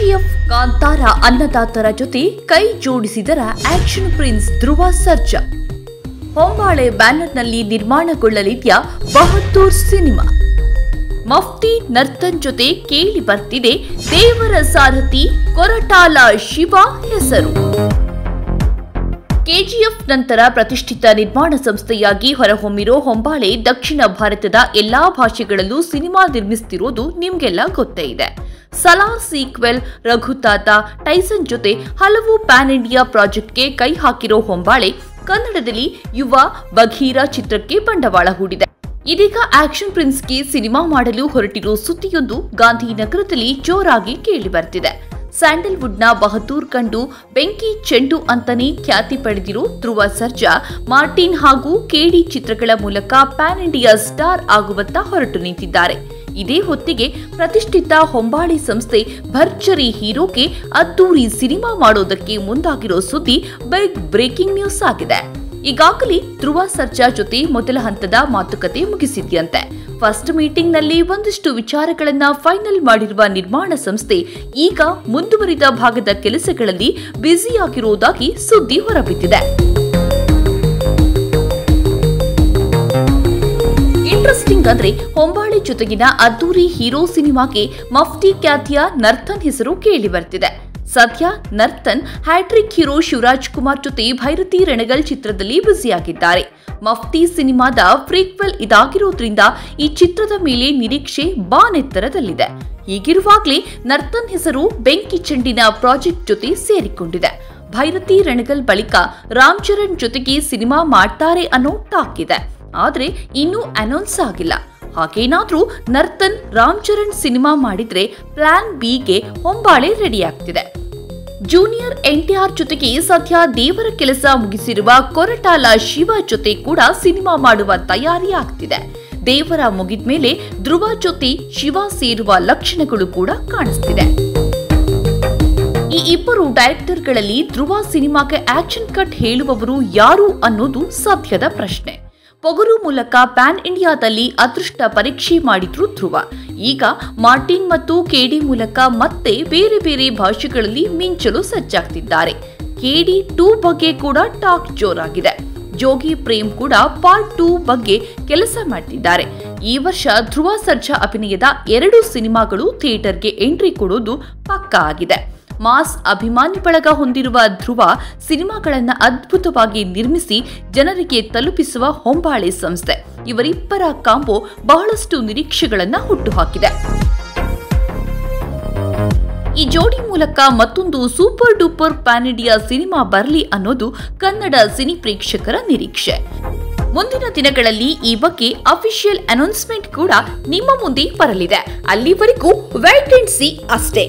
KGF Kantara ಅನ್ನದಾತರ ಜೊತೆ ಕೈ ಜೋಡಿಸಿದರ ಆಕ್ಷನ್ ಪ್ರಿನ್ಸ್ ಧ್ರುವ ಸರ್ಜಾ. ಹೊಂಬಾಳೆ ಬ್ಯಾನರ್ನಲ್ಲಿ ನಿರ್ಮಾಣಗೊಳ್ಳಲಿದ್ದ ಬಹದ್ದೂರ್ ಸಿನಿಮಾ. ಮಫ್ತಿ ನರ್ತನ್ ಜೊತೆ ಕೇಳಿ ಬರ್ತಿದೆ ದೇವರ ಸಾರಥಿ ಕೊರಟಾಲ ಶಿವ ಹೆಸರು. ಕೆಜಿಎಫ್ ನಂತರ ಪ್ರತಿಷ್ಠಿತ ನಿರ್ಮಾಣ ಸಂಸ್ಥೆಯಾಗಿ ಹೊರಹೊಮ್ಮಿರೋ ಹೊಂಬಾಳೆ ದಕ್ಷಿಣ ಭಾರತದ ಎಲ್ಲಾ ಭಾಷೆಗಳಲ್ಲೂ ಸಿನಿಮಾ ನಿರ್ಮಿಸುತ್ತಿರುವುದು ನಿಮ್ಗೆಲ್ಲ ಗೊತ್ತೇ ಇದೆ. ಸಲಾರ್ ಸೀಕ್ವೆಲ್, ರಘುತಾತ, ಟೈಸನ್ ಜೊತೆ ಹಲವು ಪ್ಯಾನ್ ಇಂಡಿಯಾ ಪ್ರಾಜೆಕ್ಟ್ಗೆ ಕೈ ಹಾಕಿರೋ ಹೊಂಬಾಳೆ ಕನ್ನಡದಲ್ಲಿ ಯುವ ಬಘೀರ ಚಿತ್ರಕ್ಕೆ ಬಂಡವಾಳ ಹೂಡಿದೆ. ಇದೀಗ ಆಕ್ಷನ್ ಪ್ರಿನ್ಸ್ಗೆ ಸಿನಿಮಾ ಮಾಡಲು ಹೊರಟಿರೋ ಸುದ್ದಿಯೊಂದು ಗಾಂಧಿನಗರದಲ್ಲಿ ಜೋರಾಗಿ ಕೇಳಿಬರ್ತಿದೆ. ಸ್ಯಾಂಡಲ್ವುಡ್ನ ಬಹದ್ದೂರ್ ಕಂಡು ಬೆಂಕಿ ಚೆಂಡು ಅಂತಾನೆ ಖ್ಯಾತಿ ಪಡೆದಿರೋ ಧ್ರುವ ಸರ್ಜಾ ಮಾರ್ಟಿನ್ ಹಾಗೂ ಕೆಡಿ ಚಿತ್ರಗಳ ಮೂಲಕ ಪ್ಯಾನ್ ಇಂಡಿಯಾ ಸ್ಟಾರ್ ಆಗುವತ್ತ ಹೊರಟು ನಿಂತಿದ್ದಾರೆ. ಇದೇ ಹೊತ್ತಿಗೆ ಪ್ರತಿಷ್ಠಿತ ಹೊಂಬಾಳೆ ಸಂಸ್ಥೆ ಭರ್ಜರಿ ಹೀರೋಗೆ ಅದ್ದೂರಿ ಸಿನಿಮಾ ಮಾಡೋದಕ್ಕೆ ಮುಂದಾಗಿರೋ ಸುದ್ದಿ ಬಿಗ್ ಬ್ರೇಕಿಂಗ್ ನ್ಯೂಸ್ ಆಗಿದೆ. ಈಗಾಗಲೇ ಧ್ರುವ ಸರ್ಜಾ ಜೊತೆ ಮೊದಲ ಹಂತದ ಮಾತುಕತೆ ಮುಗಿಸಿದ್ಯಂತೆ. ಫಸ್ಟ್ ಮೀಟಿಂಗ್ ನಲ್ಲಿ ಒಂದಿಷ್ಟು ವಿಚಾರಗಳನ್ನ ಫೈನಲ್ ಮಾಡಿರುವ ನಿರ್ಮಾಣ ಸಂಸ್ಥೆ ಈಗ ಮುಂದುವರಿದ ಭಾಗದ ಕೆಲಸಗಳಲ್ಲಿ ಬ್ಯುಸಿಯಾಗಿರುವುದಾಗಿ ಸುದ್ದಿ ಹೊರಬಿದ್ದಿದೆ. ಇಂಟ್ರೆಸ್ಟಿಂಗ್ ಅಂದ್ರೆ ಹೊಂಬಾಳೆ ಜೊತೆಗಿನ ಅದ್ದೂರಿ ಹೀರೋ ಸಿನಿಮಾಗೆ ಮಫ್ತಿ ಖ್ಯಾತಿಯ ನರ್ತನ್ ಹೆಸರು ಕೇಳಿ ಬರ್ತಿದೆ. ಸದ್ಯ ನರ್ತನ್ ಹ್ಯಾಟ್ರಿಕ್ ಹೀರೋ ಶಿವರಾಜ್ ಕುಮಾರ್ ಜೊತೆ ಭೈರತಿ ರಣಗಲ್ ಚಿತ್ರದಲ್ಲಿ ಬ್ಯುಸಿಯಾಗಿದ್ದಾರೆ. ಮಫ್ತಿ ಸಿನಿಮಾದ ಪ್ರೀಕ್ವೆಲ್ ಇದಾಗಿರೋದ್ರಿಂದ ಈ ಚಿತ್ರದ ಮೇಲೆ ನಿರೀಕ್ಷೆ ಬಾನೆತ್ತರದಲ್ಲಿದೆ. ಹೀಗಿರುವಾಗಲೇ ನರ್ತನ್ ಹೆಸರು ಬೆಂಕಿ ಚೆಂಡಿನ ಪ್ರಾಜೆಕ್ಟ್ ಜೊತೆ ಸೇರಿಕೊಂಡಿದೆ. ಭೈರತಿ ರಣಗಲ್ ಬಳಿಕ ರಾಮ್ ಚರಣ್ ಜೊತೆಗೆ ಸಿನಿಮಾ ಮಾಡ್ತಾರೆ ಅನ್ನೋ ಟಾಕ್ ಇದೆ. ಆದ್ರೆ ಇನ್ನೂ ಅನೌನ್ಸ್ ಆಗಿಲ್ಲ. ಹಾಗೇನಾದ್ರೂ ನರ್ತನ್ ರಾಮ್ ಚರಣ್ ಸಿನಿಮಾ ಮಾಡಿದ್ರೆ ಪ್ಲಾನ್ ಬಿಗೆ ಹೊಂಬಾಳೆ ರೆಡಿ ಆಗ್ತಿದೆ. ಜೂನಿಯರ್ ಎನ್ಟಿಆರ್ ಜೊತೆಗೆ ಸದ್ಯ ದೇವರ ಕೆಲಸ ಮುಗಿಸಿರುವ ಕೊರಟಾಲ ಶಿವ ಜೊತೆ ಕೂಡ ಸಿನಿಮಾ ಮಾಡುವ ತಯಾರಿ ಆಗ್ತಿದೆ. ದೇವರ ಮುಗಿದ್ಮೇಲೆ ಧ್ರುವ ಜೊತೆ ಶಿವ ಸೇರುವ ಲಕ್ಷಣಗಳು ಕೂಡ ಕಾಣಿಸ್ತಿದೆ. ಈ ಇಬ್ಬರು ಡೈರೆಕ್ಟರ್ಗಳಲ್ಲಿ ಧ್ರುವ ಸಿನಿಮಾಗೆ ಆಕ್ಷನ್ ಕಟ್ ಹೇಳುವವರು ಯಾರು ಅನ್ನೋದು ಸದ್ಯದ ಪ್ರಶ್ನೆ. ಪೊಗರು ಮೂಲಕ ಪ್ಯಾನ್ ಇಂಡಿಯಾದಲ್ಲಿ ಅದೃಷ್ಟ ಪರೀಕ್ಷೆ ಮಾಡಿದ್ರು ಧ್ರುವ. ಈಗ ಮಾರ್ಟಿನ್ ಮತ್ತು ಕೆಡಿ ಮೂಲಕ ಮತ್ತೆ ಬೇರೆ ಬೇರೆ ಭಾಷೆಗಳಲ್ಲಿ ಮಿಂಚಲು ಸಜ್ಜಾಗ್ತಿದ್ದಾರೆ. ಕೆಡಿ 2 ಬಗ್ಗೆ ಕೂಡ ಟಾಕ್ ಜೋರಾಗಿದೆ. ಜೋಗಿ ಪ್ರೇಮ್ ಕೂಡ ಪಾರ್ಟ್ 2 ಬಗ್ಗೆ ಕೆಲಸ ಮಾಡ್ತಿದ್ದಾರೆ. ಈ ವರ್ಷ ಧ್ರುವ ಸರ್ಜಾ ಅಭಿನಯದ 2 ಸಿನಿಮಾಗಳು ಥಿಯೇಟರ್ಗೆ ಎಂಟ್ರಿ ಕೊಡೋದು ಪಕ್ಕಾ ಆಗಿದೆ. ಮಾಸ್ ಅಭಿಮಾನಿ ಬಳಗ ಹೊಂದಿರುವ ಧ್ರುವ ಸಿನಿಮಾಗಳನ್ನು ಅದ್ಭುತವಾಗಿ ನಿರ್ಮಿಸಿ ಜನರಿಗೆ ತಲುಪಿಸುವ ಹೊಂಬಾಳೆ ಸಂಸ್ಥೆ. ಇವರಿಬ್ಬರ ಕಾಂಬೋ ಬಹಳಷ್ಟು ನಿರೀಕ್ಷೆಗಳನ್ನ ಹುಟ್ಟುಹಾಕಿದೆ. ಈ ಜೋಡಿ ಮೂಲಕ ಮತ್ತೊಂದು super duper PAN India cinema ಬರಲಿ ಅನ್ನೋದು ಕನ್ನಡ ಸಿನಿ ಪ್ರೇಕ್ಷಕರ ನಿರೀಕ್ಷೆ. ಮುಂದಿನ ದಿನಗಳಲ್ಲಿ ಈ ಬಗ್ಗೆ ಅಫಿಷಿಯಲ್ ಅನೌನ್ಸ್ಮೆಂಟ್ ಕೂಡ ನಿಮ್ಮ ಮುಂದೆ ಬರಲಿದೆ. ಅಲ್ಲಿವರೆಗೂ ವೇಟ್ ಅಂಡ್ ಸಿ ಅಷ್ಟೇ.